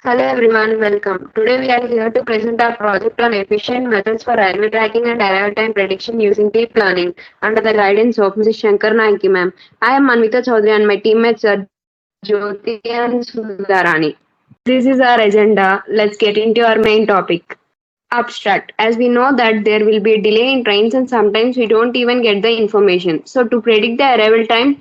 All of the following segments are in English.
Hello everyone, welcome. Today we are here to present our project on efficient methods for railway tracking and arrival time prediction using deep learning under the guidance of Mrs. Shankar Naiki ma'am. I am Manvita Chaudhary and my teammates are Jyoti and Sudharani. This is our agenda. Let's get into our main topic. Abstract. As we know that there will be a delay in trains and sometimes we don't even get the information. So to predict the arrival time,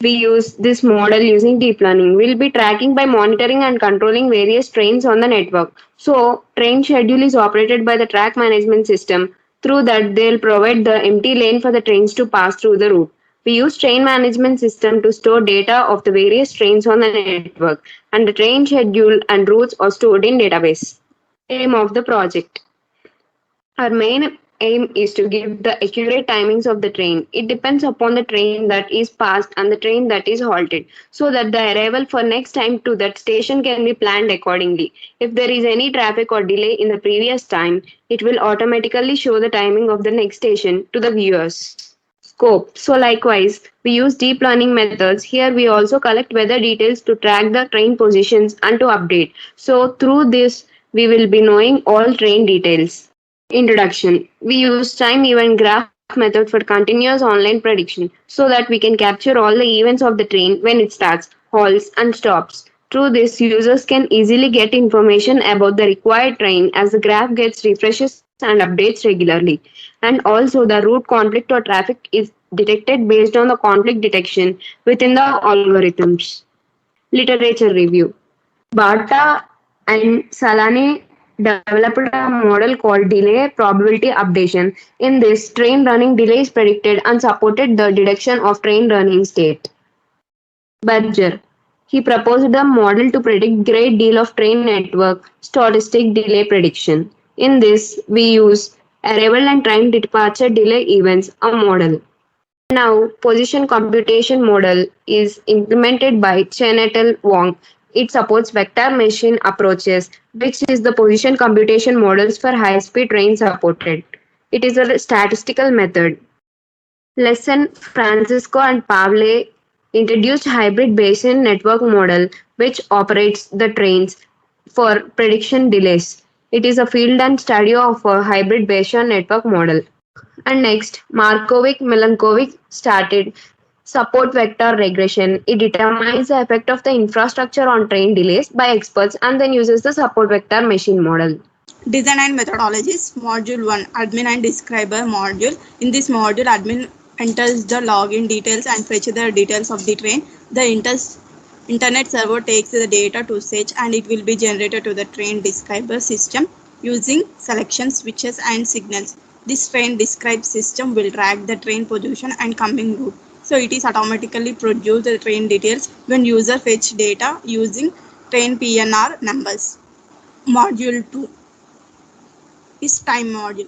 we use this model using deep learning. We'll be tracking by monitoring and controlling various trains on the network. So, train schedule is operated by the track management system. Through that, they'll provide the empty lane for the trains to pass through the route. We use train management system to store data of the various trains on the network, and the train schedule and routes are stored in database. Aim of the project. Our main aim is to give the accurate timings of the train. It depends upon the train that is passed and the train that is halted, so that the arrival for next time to that station can be planned accordingly. If there is any traffic or delay in the previous time, it will automatically show the timing of the next station to the viewers. Scope. So likewise, we use deep learning methods. Here we also collect weather details to track the train positions and to update. So through this, we will be knowing all train details. Introduction. We use time event graph method for continuous online prediction so that we can capture all the events of the train when it starts, halts, and stops. Through this, users can easily get information about the required train as the graph gets refreshes and updates regularly. And also, the route conflict or traffic is detected based on the conflict detection within the algorithms. Literature review. Bata and Salani developed a model called delay probability updation. In this, train running delay is predicted and supported the detection of train running state. Berger. He proposed a model to predict great deal of train network statistic delay prediction. In this, we use arrival and train departure delay events, a model. Now, position computation model is implemented by Chen et al. Wang. It supports vector machine approaches, which is the position computation models for high-speed train supported. It is a statistical method. Lesson Francisco and Pavle introduced hybrid Bayesian network model which operates the trains for prediction delays. It is a field and study of a hybrid Bayesian network model. And next, Markovic Milankovic started support vector regression. It determines the effect of the infrastructure on train delays by experts and then uses the support vector machine model. Design and methodologies. Module 1, admin and describer module. In this module, admin enters the login details and fetches the details of the train. The internet server takes the data to search and it will be generated to the train describer system using selection switches and signals. This train describe system will track the train position and coming route. So it is automatically produce the train details when user fetch data using train PNR numbers. Module 2 is time module.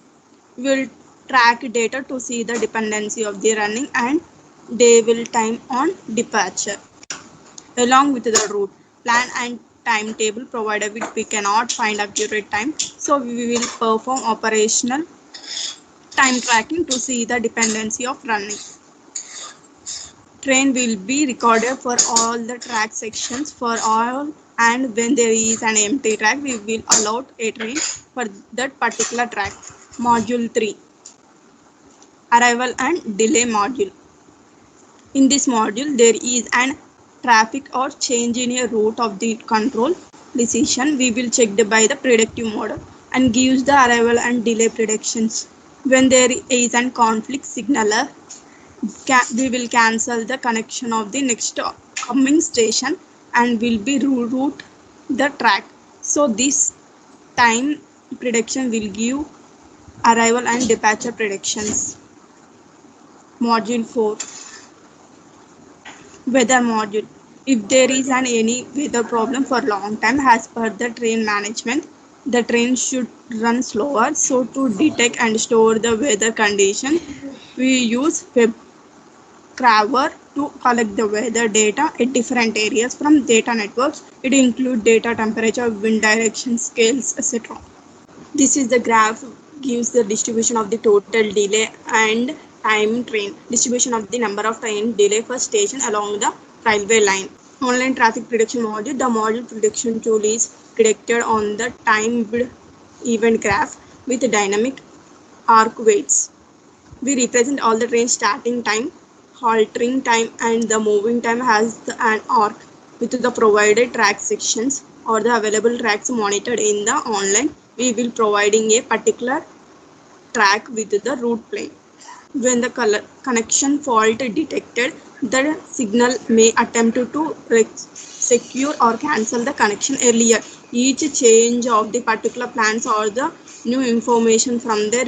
We will track data to see the dependency of the running and day will time on departure along with the route plan and timetable provided we cannot find accurate time, so we will perform operational time tracking to see the dependency of running. Train will be recorded for all the track sections for all, and when there is an empty track we will allot a train for that particular track. Module 3, arrival and delay module. In this module there is an traffic or change in a route of the control decision. We will check by the predictive model and gives the arrival and delay predictions. When there is an conflict signaler, we will cancel the connection of the next coming station and will be reroute the track. So this time prediction will give arrival and departure predictions. Module 4, weather module. If there is any weather problem for long time, as per the train management, the train should run slower. So to detect and store the weather condition, we use WebCraver to collect the weather data at different areas from data networks. It includes data, temperature, wind direction, scales, etc. This is the graph gives the distribution of the total delay and time train, distribution of the number of train delay per station along the railway line. Online traffic prediction module. The module prediction tool is predicted on the timed event graph with dynamic arc weights. We represent all the train starting time, halting time, and the moving time has an arc with the provided track sections or the available tracks monitored in the online. We will providing a particular track with the route plane. When the connection fault detected, the signal may attempt to secure or cancel the connection earlier. Each change of the particular plans or the new information from their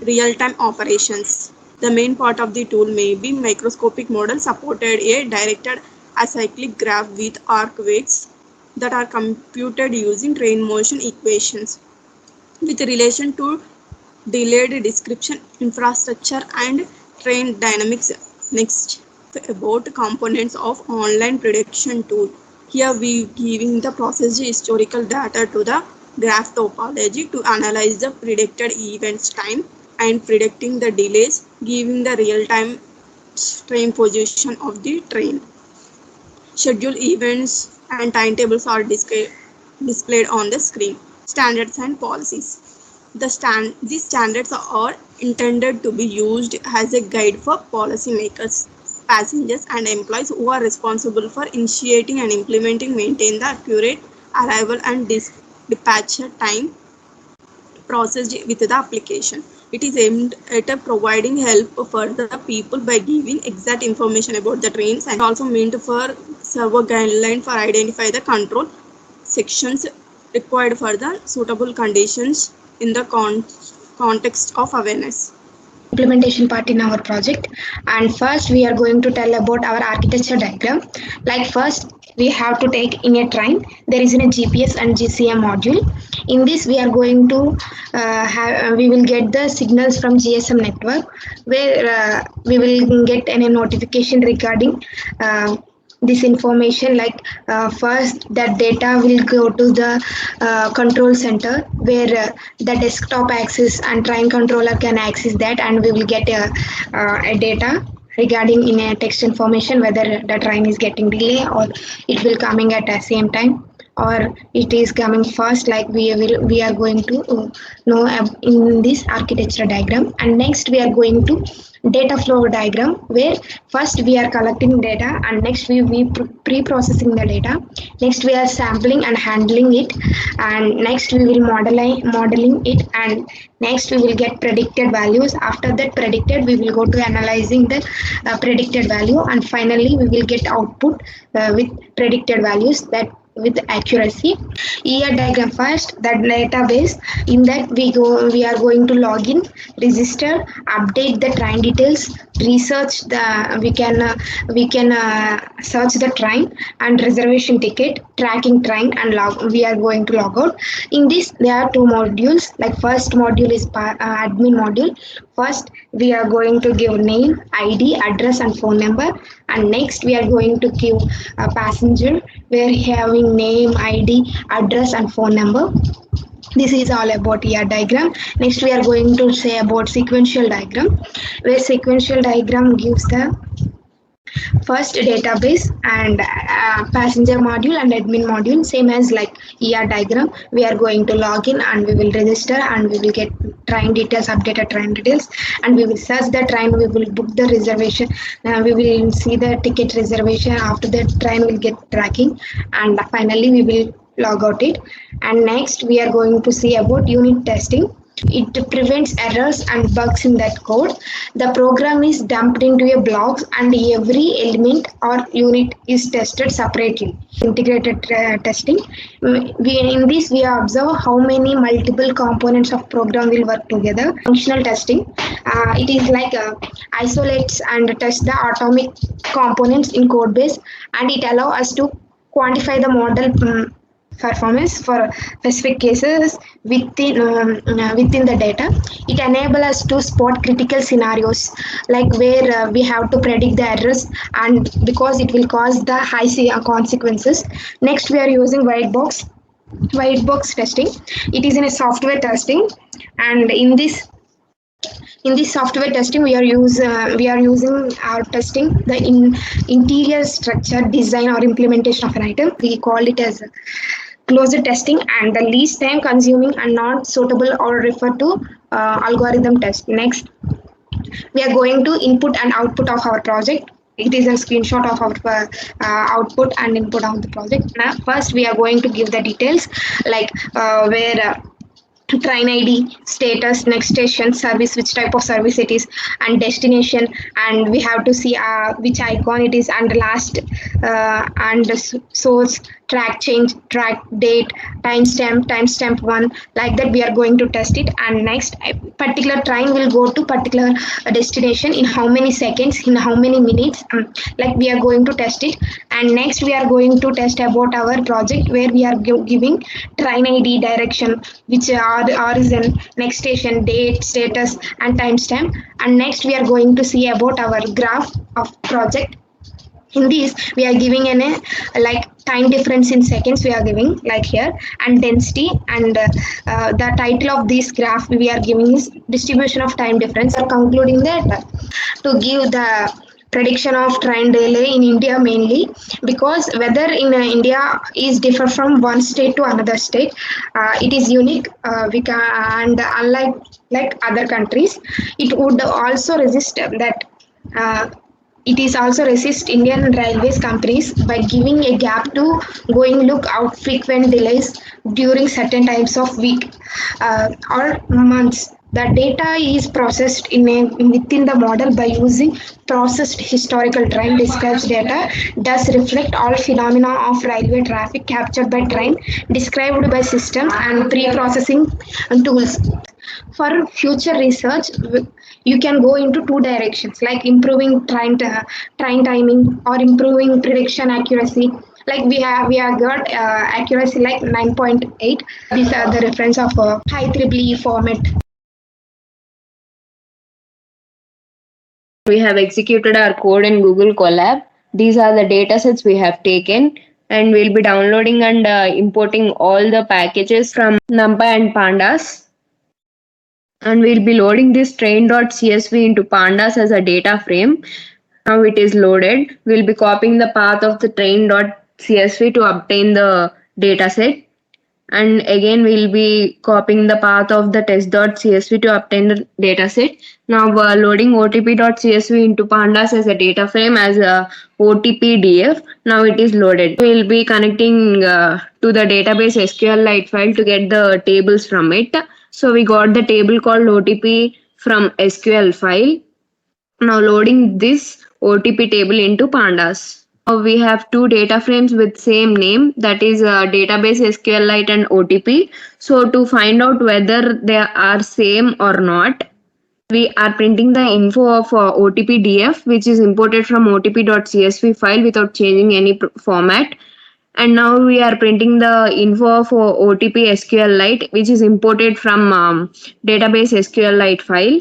real-time operations. The main part of the tool may be microscopic model supported a directed acyclic graph with arc weights that are computed using train motion equations. With relation to delayed description infrastructure and train dynamics. Next, about components of online prediction tool. Here we giving the processed historical data to the graph topology to analyze the predicted events time and predicting the delays, giving the real-time train position of the train. Schedule events and timetables are displayed on the screen. Standards and policies. These standards are intended to be used as a guide for policymakers, passengers, and employees who are responsible for initiating and implementing maintain the accurate arrival and departure time processed with the application. It is aimed at providing help for the people by giving exact information about the trains and also meant for server guideline for identify the control sections required for the suitable conditions in the context of awareness. Implementation part in our project, and first we are going to tell about our architecture diagram. Like first we have to take in a train there is a GPS and GCM module. In this we are going to we will get the signals from GSM network where we will get any notification regarding this information. Like first that data will go to the control center where the desktop access and train controller can access that, and we will get a data regarding in a text information whether the train is getting delay or it will coming at the same time or it is coming fast. Like we are going to know in this architecture diagram. And next we are going to data flow diagram, where first we are collecting data and next we pre-processing the data, next we are sampling and handling it, and next we will modeling it, and next we will get predicted values. After that predicted we will go to analyzing the predicted value, and finally we will get output with predicted values that with accuracy. ER diagram first, that database. In that we are going to log in, register, update the train details, research the we can search the train and reservation ticket, tracking train, and we are going to log out. In this there are two modules. Like first module is admin module. First we are going to give name, ID, address, and phone number, and next we are going to give a passenger where having name, ID, address, and phone number. This is all about ER diagram. Next we are going to say about sequential diagram, where sequential diagram gives the first database and passenger module and admin module, same as like ER diagram. We are going to log in and we will register and we will get train details, updated train details, and we will search the train, we will book the reservation, we will see the ticket reservation. After that train will get tracking, and finally we will log out it. And next we are going to see about unit testing. It prevents errors and bugs in that code. The program is dumped into a blocks and every element or unit is tested separately. Integrated testing. In this we observe how many multiple components of program will work together. Functional testing. It is like isolates and test the atomic components in code base, and it allows us to quantify the model performance for specific cases within the data. It enables us to spot critical scenarios, like where we have to predict the errors, and because it will cause the high consequences. Next we are using white box testing. It is in a software testing, and in this In this software testing, we are using our testing the interior structure, design, or implementation of an item. We call it as closure testing, and the least time consuming and not suitable or refer to algorithm test. Next, we are going to input and output of our project. It is a screenshot of our output and input of the project. Now, first we are going to give the details like where train ID, status, next station, service, which type of service it is, and destination, and we have to see which icon it is, and last and the source, track change, track date, timestamp 1, like that we are going to test it. And next, a particular train will go to particular destination in how many seconds, in how many minutes, like we are going to test it. And next we are going to test about our project where we are giving train ID, direction, which origin, next station, date, status, and timestamp. And next we are going to see about our graph of project. In this, we are giving like time difference in seconds we are giving, like here, and density, and the title of this graph we are giving is distribution of time difference. Are concluding that to give the prediction of train delay in India mainly, because weather in India is differ from one state to another state. It is unique, we can, and unlike like other countries, it would also resist that. It is also resist Indian Railways companies by giving a gap to going look out frequent delays during certain times of week or months. The data is processed within the model by using processed historical train describes data does reflect all phenomena of railway traffic captured by train described by systems and pre-processing tools. For future research, you can go into two directions, like improving train timing or improving prediction accuracy. Like we have got accuracy like 9.8. These are the reference of high IEEE format. We have executed our code in Google Colab. These are the data sets we have taken, and we'll be downloading and importing all the packages from NumPy and Pandas. And we'll be loading this train.csv into Pandas as a data frame. Now it is loaded. We'll be copying the path of the train.csv to obtain the data set. And again, we'll be copying the path of the test.csv to obtain the data set. Now loading otp.csv into Pandas as a data frame as a otp-df. Now it is loaded. We'll be connecting to the database SQLite file to get the tables from it. So we got the table called OTP from SQL file. Now loading this OTP table into Pandas. Now we have two data frames with same name, that is database SQLite and OTP. So to find out whether they are same or not, we are printing the info of OTP-df, which is imported from otp.csv file without changing any format. And now we are printing the info of OTP SQLite, which is imported from database SQLite file.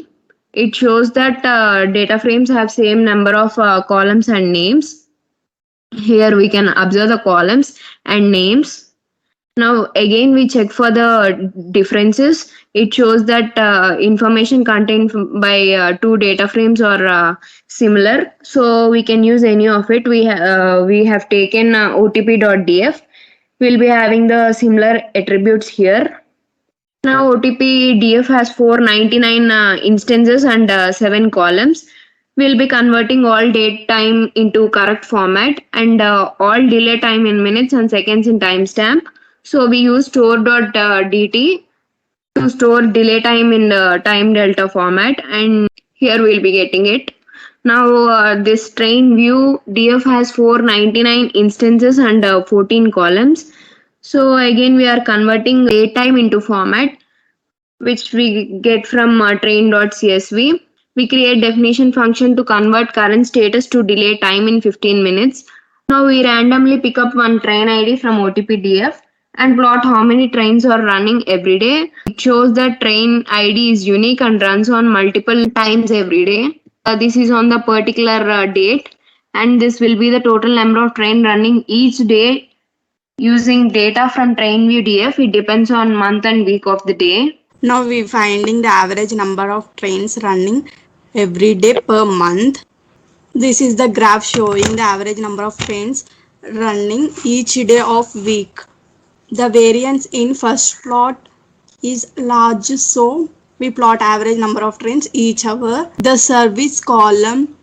It shows that data frames have same number of columns and names. Here we can observe the columns and names. Now again we check for the differences. It shows that information contained by two data frames are similar, so we can use any of it. We have taken otp.df. We'll be having the similar attributes here. Now OTP-df has 499 instances and 7 columns. We'll be converting all date time into correct format and all delay time in minutes and seconds in timestamp. So we use store.dt to store delay time in time delta format, and here we'll be getting it. Now this train view df has 499 instances and 14 columns. So again we are converting date time into format, which we get from train.csv. We create definition function to convert current status to delay time in 15 minutes. Now we randomly pick up one train ID from OTP-df and plot how many trains are running every day. It shows that train ID is unique and runs on multiple times every day. This is on the particular date, and this will be the total number of train running each day using data from TrainView-df. It depends on month and week of the day. Now we finding the average number of trains running every day per month. This is the graph showing the average number of trains running each day of week. The variance in first plot is large, so we plot average number of trains each hour. The service column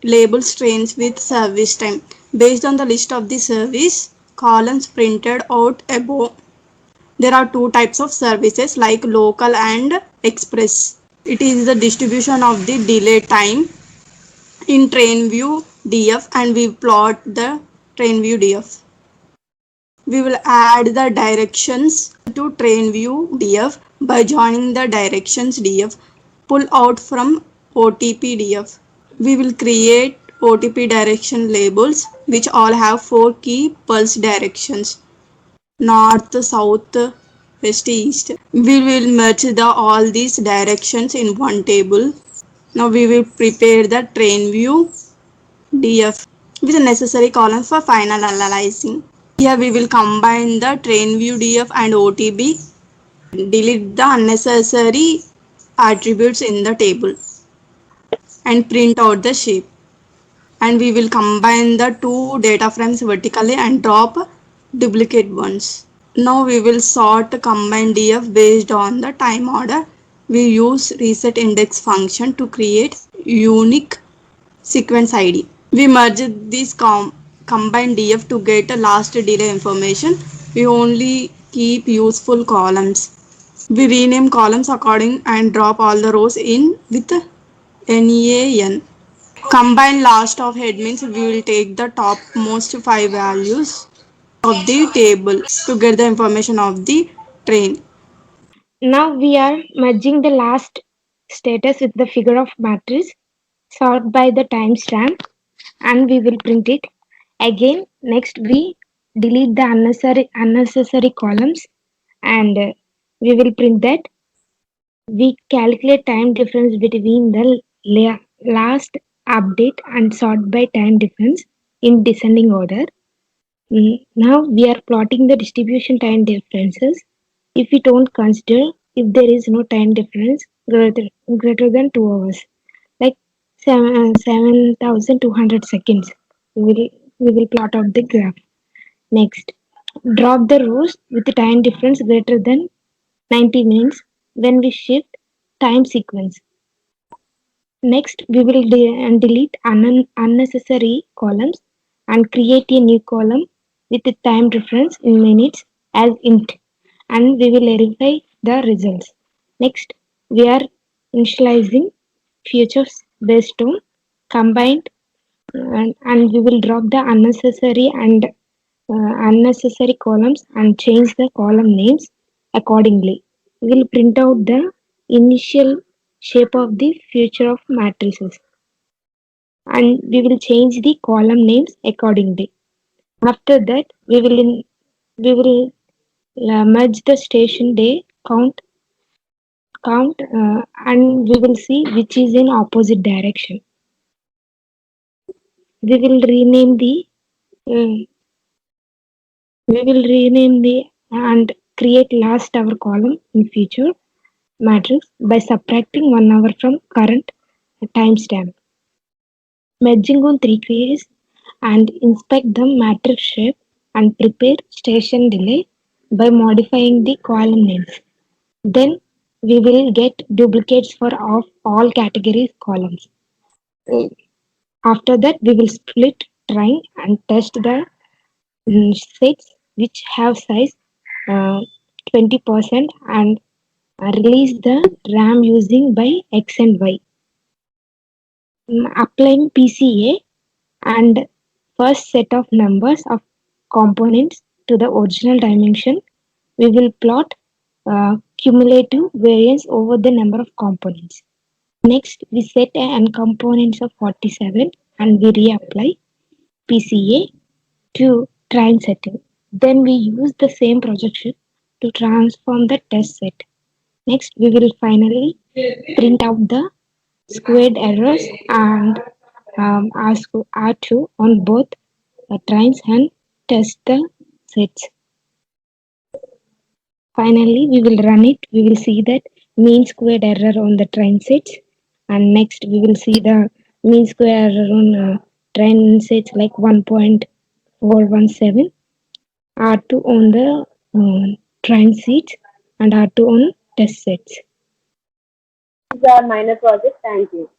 labels trains with service time. Based on the list of the service columns printed out above, there are two types of services like local and express. It is the distribution of the delay time in TrainView DF, and we plot the TrainView DF. We will add the directions to TrainView DF by joining the directions DF pull out from OTP DF. We will create OTP direction labels which all have 4 key pulse directions: north, south, west, east. We will merge all these directions in one table. Now we will prepare the TrainView DF with the necessary columns for final analyzing. Here we will combine the TrainView DF and OTB, delete the unnecessary attributes in the table and print out the shape. And we will combine the two data frames vertically and drop duplicate ones. Now we will sort combine DF based on the time order. We use reset index function to create unique sequence ID. We merge this combined DF to get a last delay information. We only keep useful columns. We rename columns according and drop all the rows in with NAN. Combine last of head means we will take the topmost 5 values of the table to get the information of the train. Now we are merging the last status with the figure of matrix, sort by the timestamp, and we will print it. Again, next we delete the unnecessary columns, and we will print that. We calculate time difference between the last update and sort by time difference in descending order. Now we are plotting the distribution time differences. If we don't consider if there is no time difference greater than 2 hours, like 7,200 seconds, we will plot out the graph. Next, drop the rows with the time difference greater than 90 minutes when we shift time sequence. Next, we will delete unnecessary columns and create a new column with the time difference in minutes as int, and we will verify the results. Next, we are initializing futures based on combined, and we will drop the unnecessary columns and change the column names accordingly. We will print out the initial shape of the future of matrices, and we will change the column names accordingly. After that, we will merge the station day count, and we will see which is in opposite direction. We will rename the uh, we will rename the and create last hour column in future matrix by subtracting 1 hour from current timestamp. Merging on 3 queries and inspect the matrix shape and prepare station delay by modifying the column names. Then we will get duplicates for of all categories columns. After that, we will split, try and test the sets which have size uh, 20% and release the RAM using by X and Y. Applying PCA and first set of numbers of components to the original dimension, we will plot cumulative variance over the number of components. Next, we set an components of 47 and we reapply PCA to train setting. Then we use the same projection to transform the test set. Next, we will finally print out the squared errors and ask R2 on both trains and test the sets. Finally, we will run it. We will see that mean squared error on the train sets, and next we will see the mean square error on train sets like 1.417, R2 on the train seats, and R2 on test sets. These are minor projects. Thank you.